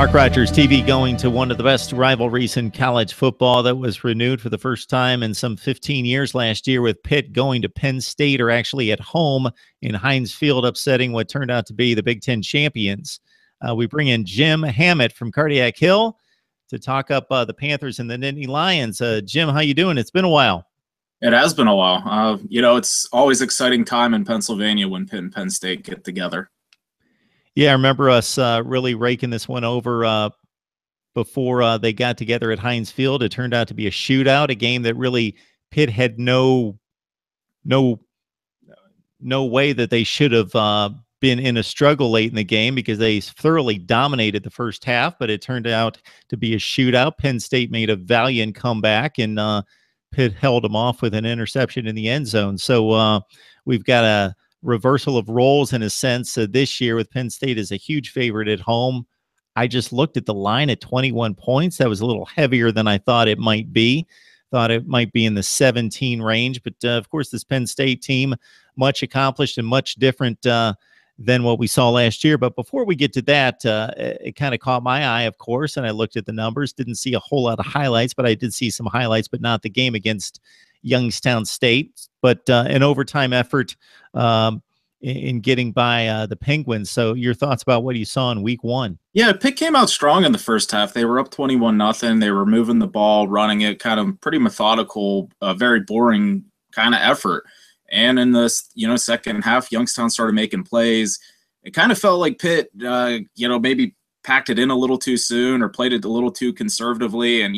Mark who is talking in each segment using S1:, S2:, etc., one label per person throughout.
S1: Mark Rogers TV going to one of the best rivalries in college football that was renewed for the first time in some 15 years last year, with Pitt going to Penn State, or actually at home in Heinz Field, upsetting what turned out to be the Big Ten champions. We bring in Jim Hammett from Cardiac Hill to talk up the Panthers and the Nittany Lions. Jim, how you doing? It's been a while.
S2: It has been a while. It's always exciting time in Pennsylvania when Pitt and Penn State get together.
S1: Yeah, I remember us really raking this one over before they got together at Heinz Field. It turned out to be a shootout, a game that really Pitt had no way that they should have been in a struggle late in the game, because they thoroughly dominated the first half, but it turned out to be a shootout. Penn State made a valiant comeback, and Pitt held them off with an interception in the end zone. So we've got a reversal of roles in a sense this year, with Penn State as a huge favorite at home. I just looked at the line at 21 points. That was a little heavier than I thought it might be. Thought it might be in the 17 range, but of course this Penn State team, much accomplished and much different than what we saw last year. But before we get to that, it kind of caught my eye, of course, and I looked at the numbers. Didn't see a whole lot of highlights, but I did see some highlights, but not the game against Youngstown State, but an overtime effort in getting by the Penguins. So your thoughts about what you saw in week one?
S2: Yeah, Pitt came out strong in the first half. They were up 21-0. They were moving the ball, running it, kind of pretty methodical, very boring kind of effort. And in the second half, Youngstown started making plays. It kind of felt like Pitt, maybe packed it in a little too soon or played it a little too conservatively. And,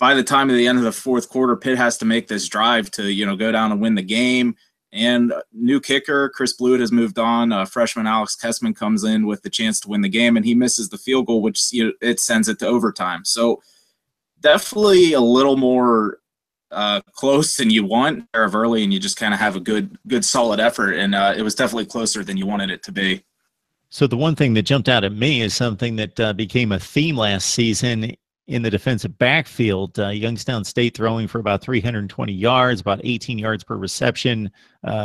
S2: by the time of the end of the fourth quarter, Pitt has to make this drive to, go down and win the game. And new kicker, Chris Blewett, has moved on. Freshman Alex Kessman comes in with the chance to win the game, and he misses the field goal, which it sends it to overtime. So definitely a little more close than you want of early, and you just kind of have a good solid effort. And it was definitely closer than you wanted it to be.
S1: So the one thing that jumped out at me is something that became a theme last season in the defensive backfield. Youngstown State throwing for about 320 yards, about 18 yards per reception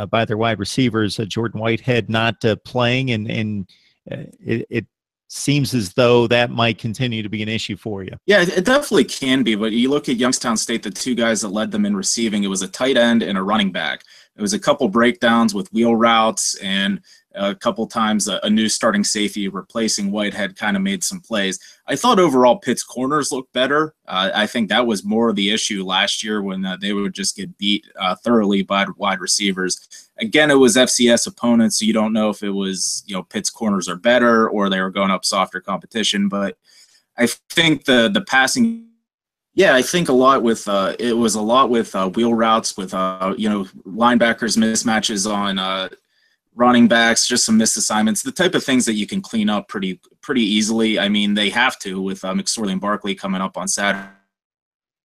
S1: by their wide receivers. Jordan Whitehead not playing, and it seems as though that might continue to be an issue for you.
S2: Yeah, it definitely can be. But you look at Youngstown State, the two guys that led them in receiving, it was a tight end and a running back. It was a couple breakdowns with wheel routes, and a couple times a new starting safety replacing Whitehead kind of made some plays. I thought overall Pitt's corners looked better. I think that was more of the issue last year, when they would just get beat thoroughly by wide receivers. Again, it was FCS opponents, so you don't know if it was, Pitt's corners are better or they were going up softer competition. But I think the passing, yeah, I think a lot with it was a lot with wheel routes, with linebackers mismatches on running backs, just some missed assignments, the type of things that you can clean up pretty easily. I mean, they have to, with McSorley and Barkley coming up on Saturday.